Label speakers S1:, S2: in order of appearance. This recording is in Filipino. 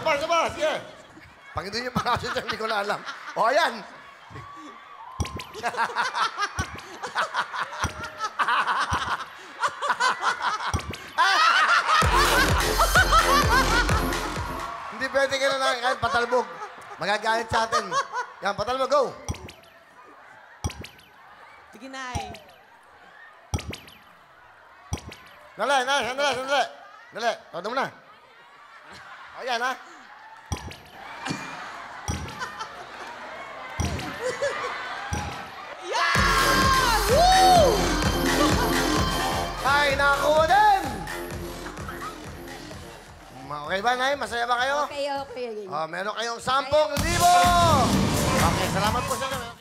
S1: Isa pa, sige. Pag hindi nyo pa kasi hindi ko na alam. O, ayan. Hindi pwede ka na kahit patalbog. Magagalit sa atin. Yan, patalbog, go.
S2: Sige, Nay.
S1: Sandali. Dali, todo mo na. O, yan, ha?
S2: Yeah! Woo!
S1: Ay, nakakuha din! Okay ba, Nay? Masaya ba kayo?
S3: Okay.
S1: Meron kayong 10,000!